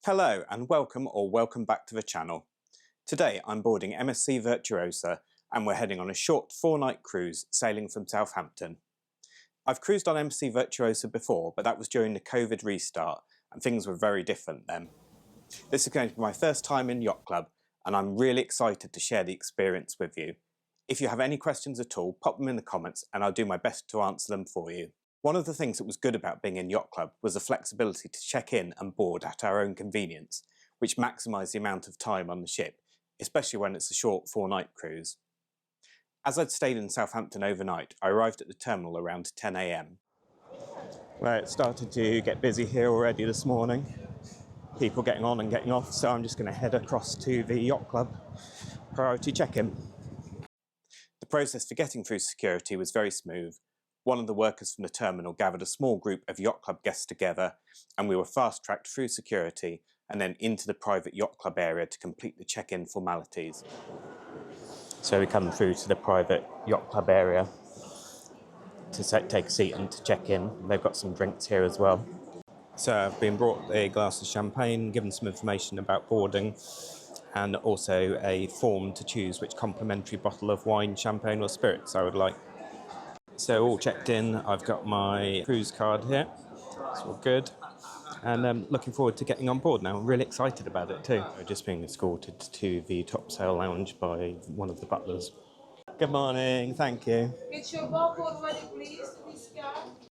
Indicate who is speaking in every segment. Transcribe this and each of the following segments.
Speaker 1: Hello and welcome back to the channel. Today I'm boarding MSC Virtuosa and we're heading on a short 4-night cruise sailing from Southampton. I've cruised on MSC Virtuosa before, but that was during the COVID restart and things were very different then. This is going to be my first time in Yacht Club and I'm really excited to share the experience with you. If you have any questions at all, pop them in the comments and I'll do my best to answer them for you. One of the things that was good about being in Yacht Club was the flexibility to check in and board at our own convenience, which maximised the amount of time on the ship, especially when it's a short 4-night cruise. As I'd stayed in Southampton overnight, I arrived at the terminal around 10 AM. Well, it started to get busy here already this morning. People getting on and getting off, so I'm just going to head across to the Yacht Club priority check-in. The process for getting through security was very smooth. One of the workers from the terminal gathered a small group of Yacht Club guests together and we were fast-tracked through security and then into the private Yacht Club area to complete the check-in formalities. So we come through to the private Yacht Club area to take a seat and to check in. They've got some drinks here as well. So I've been brought a glass of champagne, given some information about boarding and also a form to choose which complimentary bottle of wine, champagne or spirits I would like. So all checked in, I've got my cruise card here, it's all good, and I'm looking forward to getting on board now. I'm really excited about it too. We're just being escorted to the topsail lounge by one of the butlers. Good morning, thank you.
Speaker 2: Get your barcode ready, please, to be scanned.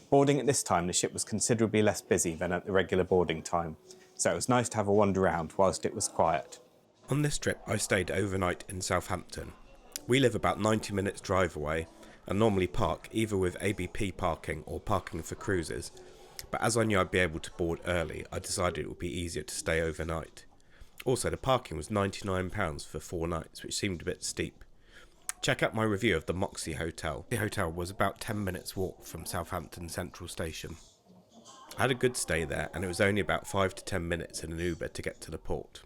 Speaker 1: Boarding at this time, the ship was considerably less busy than at the regular boarding time, so it was nice to have a wander around whilst it was quiet.
Speaker 3: On this trip, I stayed overnight in Southampton. We live about 90 minutes drive away and normally park either with ABP parking or parking for cruises, but as I knew I'd be able to board early, I decided it would be easier to stay overnight. Also, the parking was £99 for 4 nights, which seemed a bit steep. Check out my review of the Moxie Hotel. The hotel was about 10 minutes walk from Southampton Central Station. I had a good stay there and it was only about 5 to 10 minutes in an Uber to get to the port.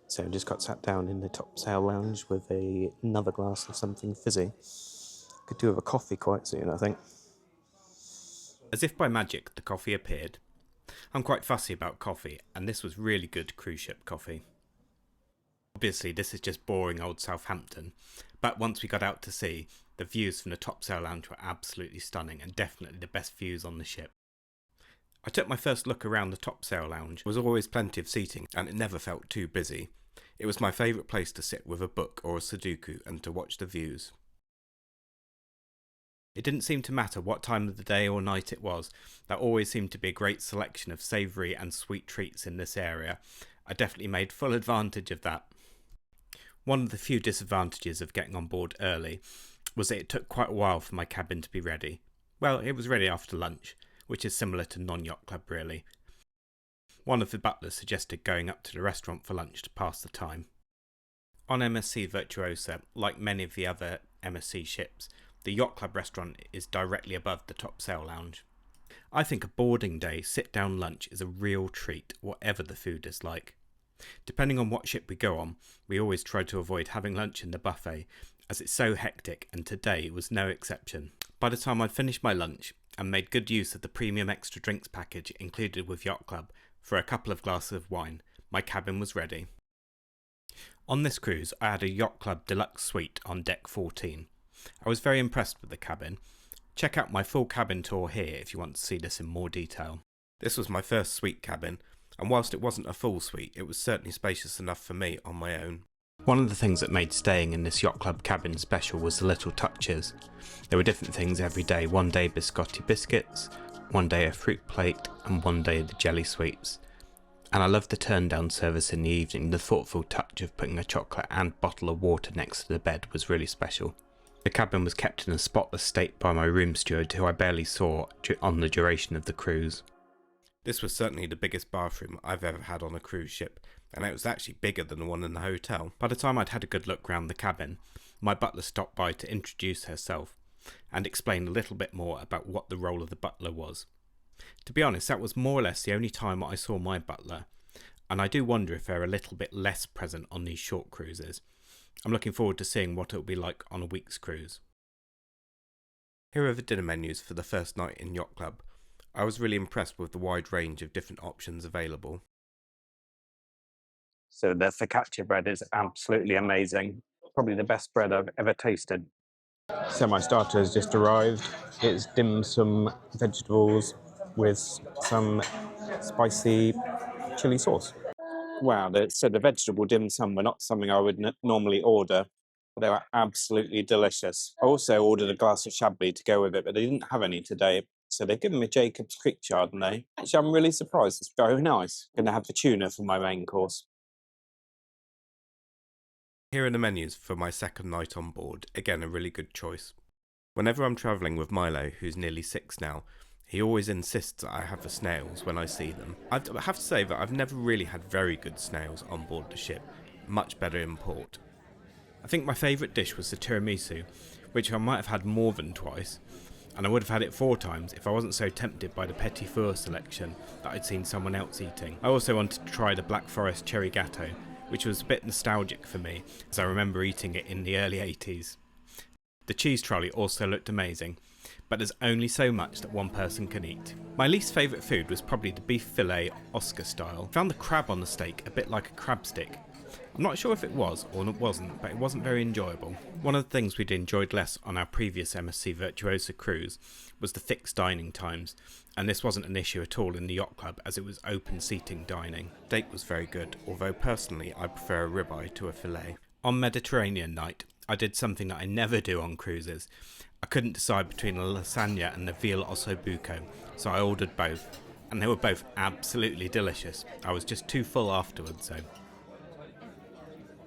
Speaker 1: So just got sat down in the topsail lounge with another glass of something fizzy. Could do with a coffee quite soon, I think.
Speaker 3: As if by magic, the coffee appeared. I'm quite fussy about coffee, and this was really good cruise ship coffee. Obviously, this is just boring old Southampton, but once we got out to sea, the views from the topsail lounge were absolutely stunning and definitely the best views on the ship. I took my first look around the topsail lounge. There was always plenty of seating, and it never felt too busy. It was my favourite place to sit with a book or a Sudoku and to watch the views. It didn't seem to matter what time of the day or night it was, there always seemed to be a great selection of savoury and sweet treats in this area. I definitely made full advantage of that. One of the few disadvantages of getting on board early was that it took quite a while for my cabin to be ready. Well, it was ready after lunch, which is similar to non-yacht club really. One of the butlers suggested going up to the restaurant for lunch to pass the time. On MSC Virtuosa, like many of the other MSC ships, the Yacht Club restaurant is directly above the topsail lounge. I think a boarding day sit-down lunch is a real treat, whatever the food is like. Depending on what ship we go on, we always try to avoid having lunch in the buffet, as it's so hectic, and today was no exception. By the time I'd finished my lunch, and made good use of the premium extra drinks package included with Yacht Club for a couple of glasses of wine, my cabin was ready. On this cruise, I had a Yacht Club deluxe suite on deck 14. I was very impressed with the cabin. Check out my full cabin tour here if you want to see this in more detail. This was my first suite cabin, and whilst it wasn't a full suite, it was certainly spacious enough for me on my own. One of the things that made staying in this Yacht Club cabin special was the little touches. There were different things every day. One day biscotti biscuits, one day a fruit plate, and one day the jelly sweets. And I loved the turn down service in the evening. The thoughtful touch of putting a chocolate and bottle of water next to the bed was really special. The cabin was kept in a spotless state by my room steward, who I barely saw on the duration of the cruise. This was certainly the biggest bathroom I've ever had on a cruise ship, and it was actually bigger than the one in the hotel. By the time I'd had a good look round the cabin, my butler stopped by to introduce herself and explain a little bit more about what the role of the butler was. To be honest, that was more or less the only time I saw my butler, and I do wonder if they're a little bit less present on these short cruises. I'm looking forward to seeing what it'll be like on a week's cruise. Here are the dinner menus for the first night in Yacht Club. I was really impressed with the wide range of different options available.
Speaker 1: So the focaccia bread is absolutely amazing. Probably the best bread I've ever tasted. So my starter has just arrived. It's dim sum vegetables with some spicy chili sauce. Wow, so the vegetable dim sum were not something I would normally order, but they were absolutely delicious. I also ordered a glass of Chablis to go with it, but they didn't have any today. So they've given me Jacob's Creek Chardonnay. Actually, I'm really surprised. It's very nice. I'm going to have the tuna for my main course.
Speaker 3: Here are the menus for my second night on board. Again, a really good choice. Whenever I'm travelling with Milo, who's nearly 6 now, he always insists that I have the snails when I see them. I have to say that I've never really had very good snails on board the ship, much better in port. I think my favourite dish was the tiramisu, which I might have had more than twice, and I would have had it 4 times if I wasn't so tempted by the petit four selection that I'd seen someone else eating. I also wanted to try the Black Forest cherry gâteau, which was a bit nostalgic for me, as I remember eating it in the early 80s. The cheese trolley also looked amazing, but there's only so much that one person can eat. My least favourite food was probably the beef fillet Oscar style. I found the crab on the steak a bit like a crab stick. I'm not sure if it was or it wasn't, but it wasn't very enjoyable. One of the things we'd enjoyed less on our previous MSC Virtuosa cruise was the fixed dining times, and this wasn't an issue at all in the yacht club as it was open seating dining. Steak was very good, although personally I prefer a ribeye to a fillet. On Mediterranean night, I did something that I never do on cruises. I couldn't decide between a lasagna and the veal ossobuco, so I ordered both, and they were both absolutely delicious. I was just too full afterwards though.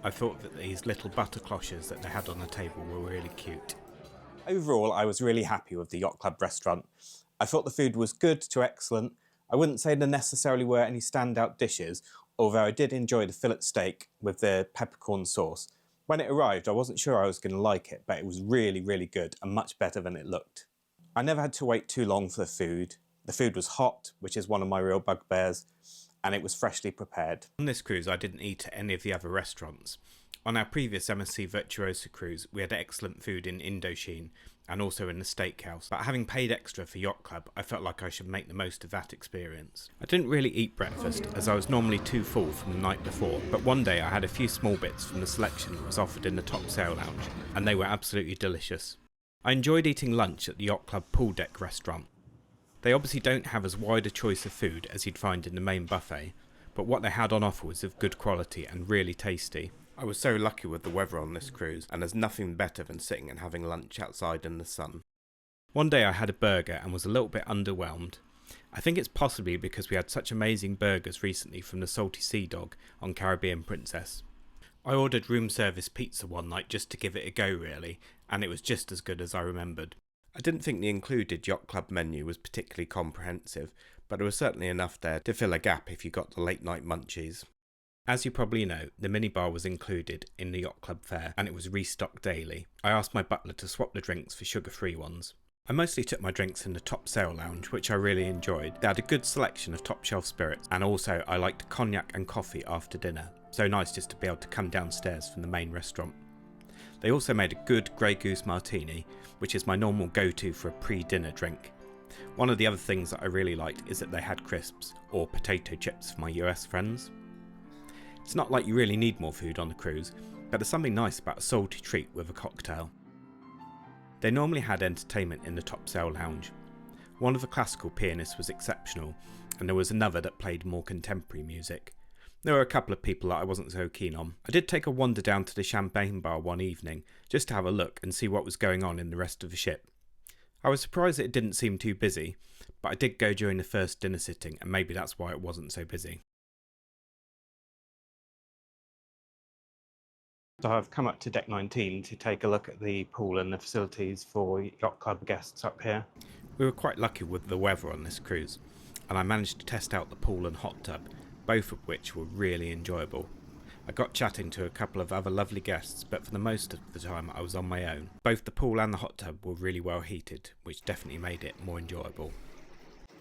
Speaker 3: I thought that these little butter cloches that they had on the table were really cute. Overall, I was really happy with the Yacht Club restaurant. I thought the food was good to excellent. I wouldn't say there necessarily were any standout dishes, although I did enjoy the fillet steak with the peppercorn sauce. When it arrived, I wasn't sure I was going to like it, but it was really, really good and much better than it looked. I never had to wait too long for the food. The food was hot, which is one of my real bugbears, and it was freshly prepared. On this cruise, I didn't eat at any of the other restaurants. On our previous MSC Virtuosa cruise, we had excellent food in Indochine and also in the steakhouse, but having paid extra for Yacht Club, I felt like I should make the most of that experience. I didn't really eat breakfast, as I was normally too full from the night before, but one day I had a few small bits from the selection that was offered in the Top Sail Lounge, and they were absolutely delicious. I enjoyed eating lunch at the Yacht Club pool deck restaurant. They obviously don't have as wide a choice of food as you'd find in the main buffet, but what they had on offer was of good quality and really tasty. I was so lucky with the weather on this cruise, and there's nothing better than sitting and having lunch outside in the sun. One day I had a burger and was a little bit underwhelmed. I think it's possibly because we had such amazing burgers recently from the Salty Sea Dog on Caribbean Princess. I ordered room service pizza one night just to give it a go really, and it was just as good as I remembered. I didn't think the included Yacht Club menu was particularly comprehensive, but there was certainly enough there to fill a gap if you got the late night munchies. As you probably know, the minibar was included in the Yacht Club fare and it was restocked daily. I asked my butler to swap the drinks for sugar-free ones. I mostly took my drinks in the Top Sail Lounge, which I really enjoyed. They had a good selection of top shelf spirits, and also I liked cognac and coffee after dinner. So nice just to be able to come downstairs from the main restaurant. They also made a good Grey Goose martini, which is my normal go-to for a pre-dinner drink. One of the other things that I really liked is that they had crisps, or potato chips for my US friends. It's not like you really need more food on the cruise, but there's something nice about a salty treat with a cocktail. They normally had entertainment in the Top Sail Lounge. One of the classical pianists was exceptional, and there was another that played more contemporary music. There were a couple of people that I wasn't so keen on. I did take a wander down to the champagne bar one evening, just to have a look and see what was going on in the rest of the ship. I was surprised that it didn't seem too busy, but I did go during the first dinner sitting, and maybe that's why it wasn't so busy. So I've come up to deck 19 to take a look at the pool and the facilities for Yacht Club guests up here. We were quite lucky with the weather on this cruise, and I managed to test out the pool and hot tub, both of which were really enjoyable. I got chatting to a couple of other lovely guests, but for the most of the time I was on my own. Both the pool and the hot tub were really well heated, which definitely made it more enjoyable.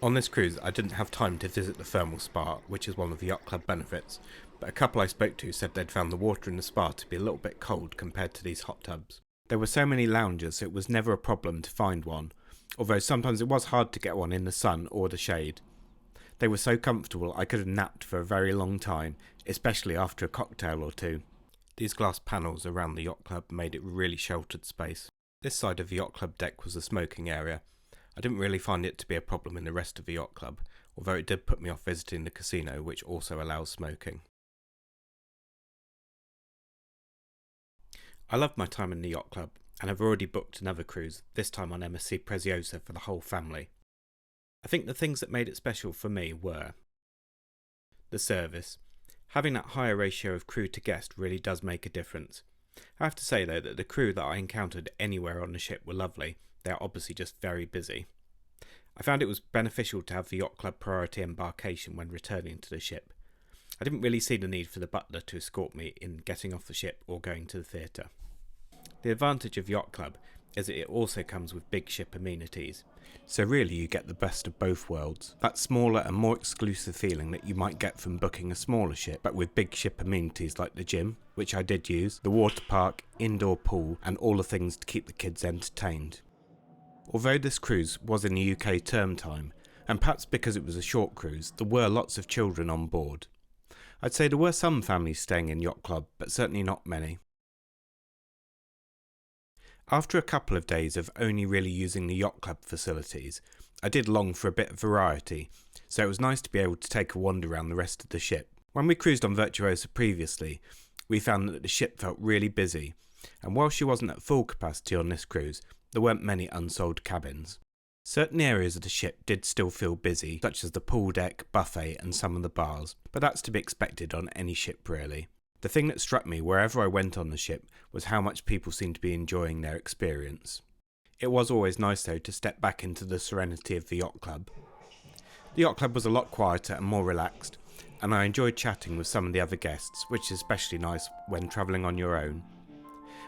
Speaker 3: On this cruise I didn't have time to visit the thermal spa, which is one of the Yacht Club benefits, but a couple I spoke to said they'd found the water in the spa to be a little bit cold compared to these hot tubs. There were so many lounges it was never a problem to find one, although sometimes it was hard to get one in the sun or the shade. They were so comfortable I could have napped for a very long time, especially after a cocktail or two. These glass panels around the yacht club made it a really sheltered space. This side of the yacht club deck was the smoking area. I didn't really find it to be a problem in the rest of the yacht club, although it did put me off visiting the casino, which also allows smoking. I loved my time in the yacht club, and I've already booked another cruise, this time on MSC Preziosa for the whole family. I think the things that made it special for me were the service. Having that higher ratio of crew to guest really does make a difference. I have to say though that the crew that I encountered anywhere on the ship were lovely. They are obviously just very busy. I found it was beneficial to have the yacht club priority embarkation when returning to the ship. I didn't really see the need for the butler to escort me in getting off the ship or going to the theatre. The advantage of yacht club is that it also comes with big ship amenities. So really you get the best of both worlds. That smaller and more exclusive feeling that you might get from booking a smaller ship, but with big ship amenities like the gym, which I did use, the water park, indoor pool, and all the things to keep the kids entertained. Although this cruise was in the UK term time, and perhaps because it was a short cruise, there were lots of children on board. I'd say there were some families staying in yacht club, but certainly not many. After a couple of days of only really using the yacht club facilities, I did long for a bit of variety, so it was nice to be able to take a wander around the rest of the ship. When we cruised on Virtuosa previously, we found that the ship felt really busy, and while she wasn't at full capacity on this cruise, there weren't many unsold cabins. Certain areas of the ship did still feel busy, such as the pool deck, buffet and some of the bars, but that's to be expected on any ship really. The thing that struck me wherever I went on the ship was how much people seemed to be enjoying their experience. It was always nice though to step back into the serenity of the yacht club. The yacht club was a lot quieter and more relaxed, and I enjoyed chatting with some of the other guests, which is especially nice when travelling on your own.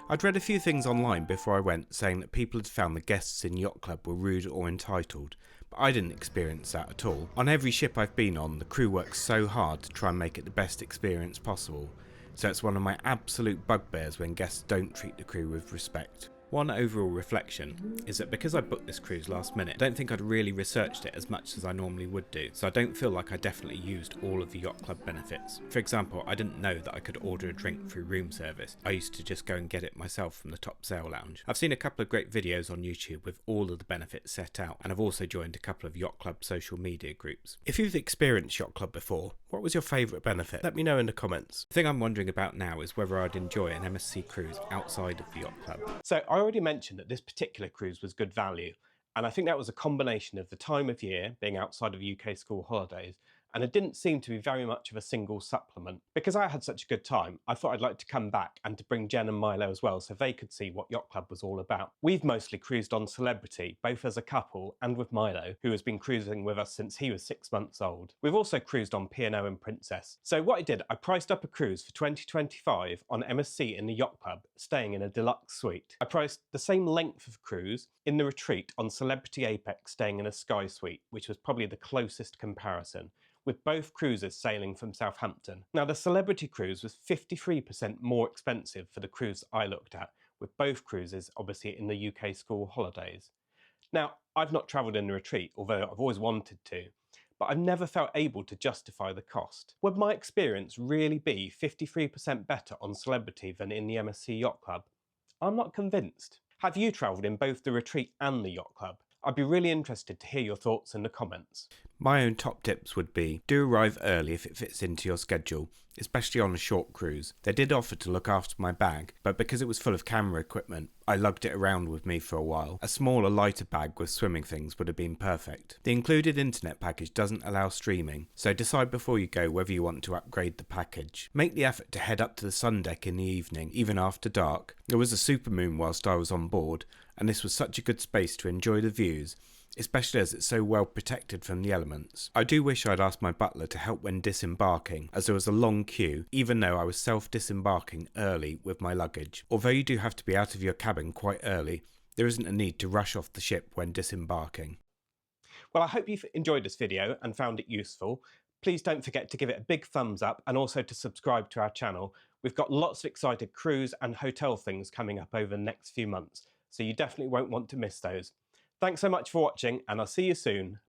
Speaker 3: I'd read a few things online before I went saying that people had found the guests in yacht club were rude or entitled, but I didn't experience that at all. On every ship I've been on, the crew works so hard to try and make it the best experience possible, so it's one of my absolute bugbears when guests don't treat the crew with respect. One overall reflection is that because I booked this cruise last minute, I don't think I'd really researched it as much as I normally would do, so I don't feel like I definitely used all of the yacht club benefits. For example, I didn't know that I could order a drink through room service. I used to just go and get it myself from the top sail lounge. I've seen a couple of great videos on YouTube with all of the benefits set out, and I've also joined a couple of yacht club social media groups. If you've experienced yacht club before, what was your favourite benefit? Let me know in the comments. The thing I'm wondering about now is whether I'd enjoy an MSC cruise outside of the yacht club.
Speaker 4: So I already mentioned that this particular cruise was good value, and I think that was a combination of the time of year, being outside of UK school holidays, and it didn't seem to be very much of a single supplement. Because I had such a good time, I thought I'd like to come back and to bring Jen and Milo as well so they could see what Yacht Club was all about. We've mostly cruised on Celebrity, both as a couple and with Milo, who has been cruising with us since he was 6 months old. We've also cruised on P&O and Princess. So what I did, I priced up a cruise for 2025 on MSC in the Yacht Club, staying in a deluxe suite. I priced the same length of cruise in the Retreat on Celebrity Apex, staying in a Sky Suite, which was probably the closest comparison, with both cruises sailing from Southampton. Now the Celebrity cruise was 53% more expensive for the cruise I looked at, with both cruises obviously in the UK school holidays. Now I've not travelled in the Retreat, although I've always wanted to, but I've never felt able to justify the cost. Would my experience really be 53% better on Celebrity than in the MSC Yacht Club? I'm not convinced. Have you travelled in both the Retreat and the Yacht Club? I'd be really interested to hear your thoughts in the comments.
Speaker 3: My own top tips would be, do arrive early if it fits into your schedule, especially on a short cruise. They did offer to look after my bag, but because it was full of camera equipment, I lugged it around with me for a while. A smaller, lighter bag with swimming things would have been perfect. The included internet package doesn't allow streaming, so decide before you go whether you want to upgrade the package. Make the effort to head up to the sun deck in the evening, even after dark. There was a supermoon whilst I was on board, and this was such a good space to enjoy the views, especially as it's so well protected from the elements. I do wish I'd asked my butler to help when disembarking, as there was a long queue, even though I was self-disembarking early with my luggage. Although you do have to be out of your cabin quite early, there isn't a need to rush off the ship when disembarking.
Speaker 4: Well, I hope you've enjoyed this video and found it useful. Please don't forget to give it a big thumbs up and also to subscribe to our channel. We've got lots of exciting cruise and hotel things coming up over the next few months, so you definitely won't want to miss those. Thanks so much for watching, and I'll see you soon.